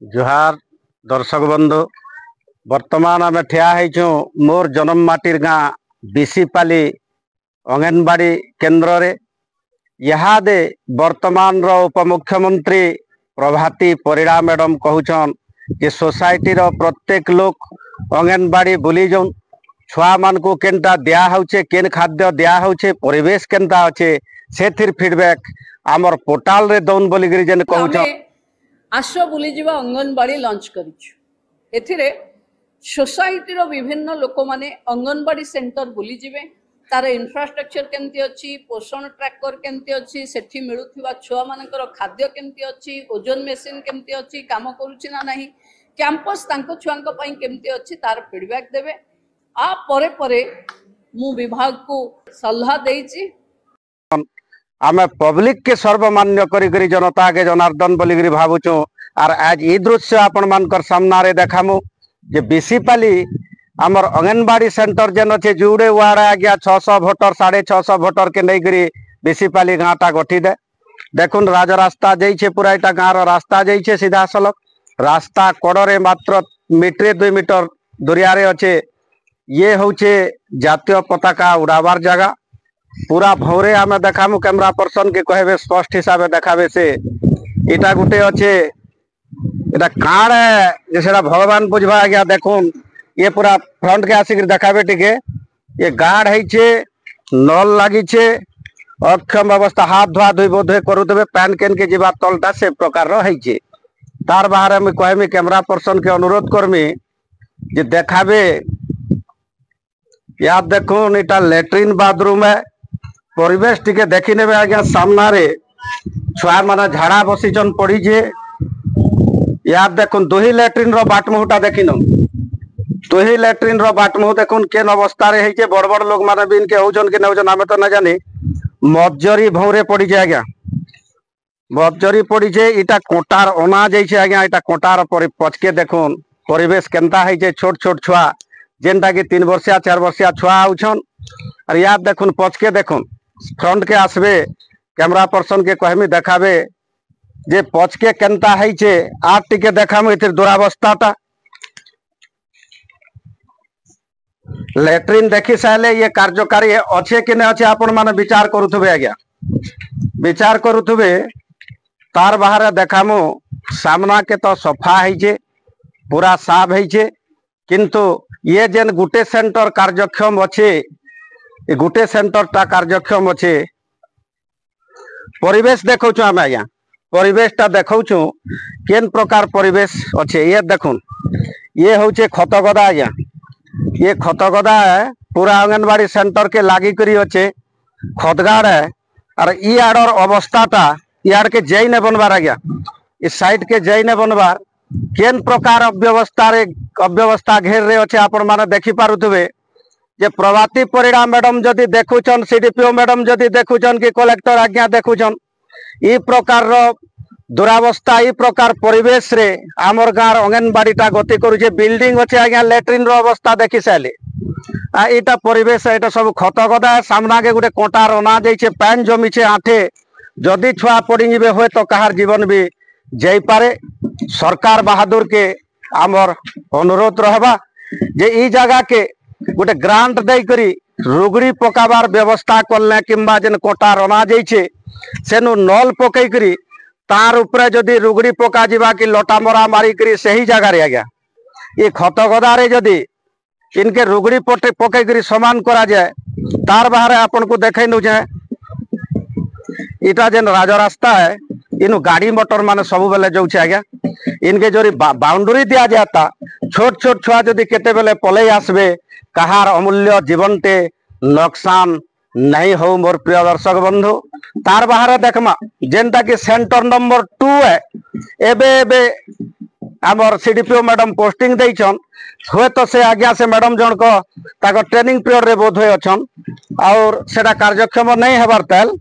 जुहार दर्शक बंधु वर्तमान आम ठिया मोर जन्म माटीर गाँ बिसीपाली अंगनवाड़ी केन्द्र रे इहादे वर्तमान उपमुख्यमंत्री प्रभाती परिड़ा मैडम कहउछन कि सोसाइटी रो प्रत्येक लोक अंगनवाड़ी बुली जाऊन छुआ मान को केनटा दिया होचे केन खाद्य दिया होचे परिवेश केनता अच्छे से फीडबैक आमर पोर्टाल रे दौन बोली जेन कहउछन आस बुलीजा अंगनवाड़ी लंच कर सोसाइटी विभिन्न लोक माने अंगनवाड़ी सेंटर बुलीजे तार इंफ्रास्ट्रक्चर केमती अच्छी पोषण ट्रैकर केमती अच्छी सेठी मिलुथिबा छुआ मानकर खाद्य केमती अच्छी ओजन मेसीन केमती अच्छी काम करूची ना नहीं कैंपस तांको छुआंको पई केमती अच्छी तार फीडबैक देबे आ परे परे मु विभाग को सलाह देइची आमे पब्लिक के सर्वमान्य करी जनता के जनार्दन बोली भावुचु आर आज ई दृश्य आपण मानकर सामना रे देखामु जे बिसीपाली आमर अंगनवाड़ी सेंटर जेन अच्छे जुड़े वाड़े आज्ञा 600 भोटर 650 भोटर के नहीं करी बिसीपाली गाँटा गठी दे देखुन राजरास्ता जाइए पूरा यहाँ गाँव रास्ता जाइए सीधा सलक रास्ता कड़े मात्र मीटर 2 मीटर दूरिया अच्छे ये हूँ जातीय पताका उड़ाबार जगह पूरा भौरे आम देखामु कैमरा पर्सन के कहे स्पष्ट हिसाब से देखाबे से इटा गुटे अच्छे इटा काण है भगवान बुझवा आज्ञा देखुन ये पूरा फ्रंट के आसिक देखाबे टिके ये गार्ड है नल लगी अक्षम अवस्था हाथ धुआ धुई बोधे करुवे पैन केन के जीवा तलटा से प्रकार है तार बाहर मुझे कहमी कैमरा पर्सन के अनुरोध करमी जे देखाबे या देखुन इटा लैट्रिन बाथरूम है परिवेश टिके देखी ने आज्ञा सामना रे छुआ माना झाड़ा बसीचन पड़ीजे या देखुन दुही लैट्रिन रो बाटमुहटा देखिन दुही लैट्रिन रो बाटमुह देखुन केन अवस्था रे है बड़ बड़ लोग माने बिन के होजन के नौजन आमे तो ना जानी मजरी भौरे पड़ी जाए आज्ञा मजरी पड़ी जे इटा कोटार ओना जाइछे आज्ञा इटा कोटार पर पचके देखुन परिवेश केनता है छोट छोट छुआ जेनटा कि 3 वर्षिया 4 वर्षिया छुआ आउछन और याद देखुन पचके देखुन फ्रंट के आसबे कैमरा पर्सन के कहमी देखाबे जे पचके केनता है आर टिके देखामु इतिर दुरावस्थाटा लैट्रिन देखी सारे ये कार्यकारी अच्छे कि नहीं अच्छे आपण माने विचार करुथुबे आज्ञा विचार करुथुबे तार बाहर देखामु सामना के तो सफा है पूरा साफ है किंतु ये जेन गुटे सेंटर कार्यक्षम अच्छे गुटे सेंटर टा कार्यक्षम अच्छे परिवेश देखौ आम आज्ञा परिवेश टा देखौ केन प्रकार परिवेश अच्छे ये देखुन ये हूँ खतगदा आज्ञा ये खतगदा है पूरा अंगनवाड़ी सेंटर के लागी करी अच्छे खतगाड़ है और इ आड़र अवस्थाटा यार के जई ने बनबार आज्ञा इस साइड के जई ने बनबार केन प्रकार अव्यवस्था घेर रहे अच्छे आपण माने देखि पारुथुबे जे प्रभाती परिड़ा मैडम जदि देखुचन सीडीपीओ मैडम जदि देखुचन कि कलेक्टर आज्ञा देखुचन ई प्रकार दुरावस्था ई प्रकार परिवेश रे आमर गाँव अंगनवाड़ीटा गति करुचे बिल्डिंग अच्छे आज्ञा लैट्रिन रो अवस्था देखी सारे इटा परिवेश एटा सब खतगदा है सामना के गोटे कोटार अना जाइए पैन जमीचे आठे जदि छुआ पड़ी जीवे हुए तो कहार जीवन भी जाई पारे सरकार बहादुर के आमर अनुरोध रहबा जे ई जगह के गोटे ग्रांट दे करी रुगड़ी पकाबार व्यवस्था करले किंबा जेन कोटार अना जाइए सेनु नल पकई करी तार उपरे जदि रुगड़ी पका जीवा कि लटा मरा मारी करी सही जगह रे आज्ञा ये खतगदा रे जदि इनके रुगड़ी पकई करी समान करा जाए तार बाहर आपन को देखे नु जाए इटा जेन राजरास्ता है इनु गाड़ी मोटर माने सब बेले जाउछे आज्ञा इनके जोरी बाउंड्री दिया जाता छोट छोट छुआ जदि केते बेले पलई आसबे कहार अमूल्य जीवनटे नुकसान नहीं हो मोर प्रिय दर्शक बंधु तार बाहर देखमा जेनटा कि सेंटर नंबर 2 है एबे एबे आमर सीडीपीओ मैडम पोस्टिंग देइछन हुए तो से आज्ञा से मैडम जन को ताको ट्रेनिंग पीरियड रे बोध होय अछन और सेटा कार्यक्षम नहीं हेबार तेल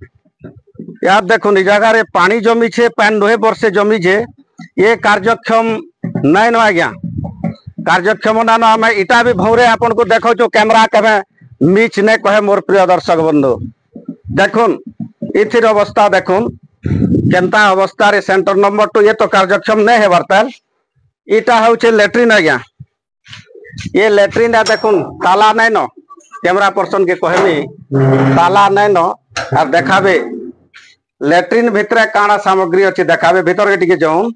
याद देखुन जगह रे पानी जमी छे पैन 9 वर्षे जमी छे ये कार्यक्षम नहीं न आज्ञा कार्यक्षम ना आम इटा भी भौरे आपन को देखो कैमरा कहे मिच ने कहे मोर प्रिय दर्शक बंधु देखुन इथिर अवस्था देखुन केनता अवस्था रे सेंटर नंबर 2 ये तो कार्यक्षम नहीं है बर्ताल इटा हूँ लेट्रिन आज्ञा ये लेट्रिन देखुन ताला नाइन कैमरा पर्सन के कहमी ताला नाइन और देखाबे लेट्रिन भितर काना सामग्री अच्छी देखाबे भीतर के टिके जाऊन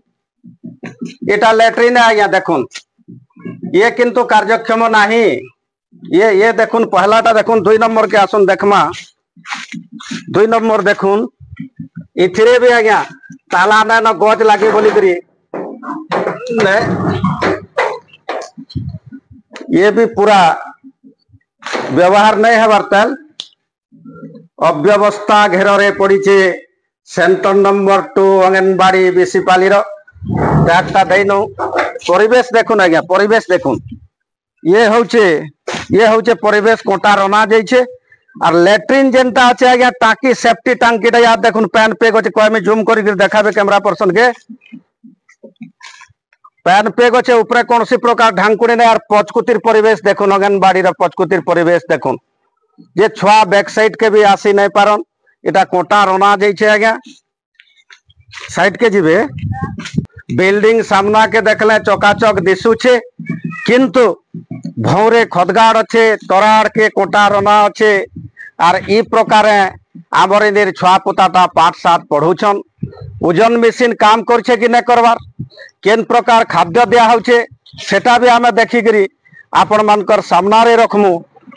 इटा लेट्रिन आज्ञा देखुन ये किंतु कार्यक्षम नहीं ये देखुन पहलाटा देखुन 2 नंबर के आसन देखमा 2 नंबर देखुन इथिरे भी आज्ञा ताला नाइन गज लगे बोली करी ये भी पूरा व्यवहार नहीं है बर्तल अव्यवस्था घेर रे पड़ी सेंटर नंबर 2 अंगनबाड़ी बीसीपाली रहा देनु परिवेश देखुन आज्ञा परिवेश देखुन ये हूँ परिवेश कोटा रना जाइए और लैट्रिन जेनटा अच्छे आज्ञा टाकी सेफ्टी टांकी याद देखुन पैन पेग अच्छे कह जूम कर देखाबे कैमरा पर्सन के पैन पेग अच्छे ऊपर कौन सी प्रकार ढांकुड़ी नहीं और पचकुतिर परिवेश देखुन अंगनबाड़ी पचकुतिर परिवेश देखुन जे छुआ बैक साइड के भी आसी नहीं पारन इटा कोटा रना जाइए आज्ञा साइड के जीवे बिल्डिंग सामना के देखले चकाचक दिशुचे किंतु भौरे खदगाड़ अच्छे तराड़ के कोटा रना अच्छे और ई प्रकार आमर इन छुआ पुताटा पाठ साथ पढ़ुछन ओजन मेसीन काम करछे कि नहीं करवार केन प्रकार खाद्य दिया होचे सेटा भी आमे देखिकरी आपण मानकर सामना रे रखमु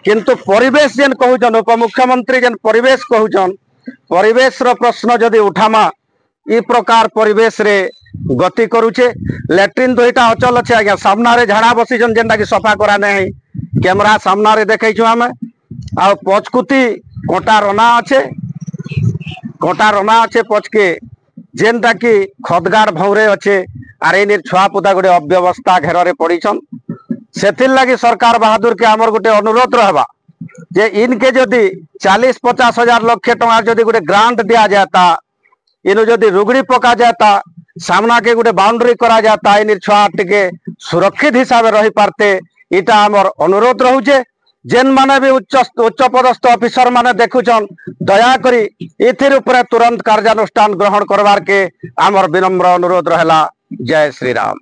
किंतु परिवेश जेन कहउछन उपमुख्यमंत्री जेन परिवेश कहउछन परिवेश रो प्रश्न जदि उठामा ई प्रकार परिवेश रे गति करूचे लैट्रिन दुईटा अचल अच्छे आज्ञा सामना रे झाड़ा बसीछन जेनटा कि सफा करा नहीं कैमरा सामना रे देखैछु आमे आ पचकुती कोटा रना अच्छे पचके जेनटा कि खदगाड़ भौरे अच्छे आर इन छुआ पुता गोटे अव्यवस्था घेर रे पड़ीछन से लगी सरकार बहादुर के आमर गोटे अनुरोध रहबा जे इनके जदि 40-50 हजार लक्ष टଙ୍କା जदि गोटे ग्रांट दिया जाता इनु जदि रुगड़ी पका जाता सामना के गोटे बाउंड्री करा जाता इन छुआ टिके सुरक्षित हिसाब रही पारते इटा आमर अनुरोध रहुचे जेन माने भी उच्च पदस्थ ऑफिसर माने देखुछन दया करी इथिर उपरे तुरंत कार्यानुष्ठान ग्रहण करवार के आमर विनम्र अनुरोध रहला। जय श्री राम।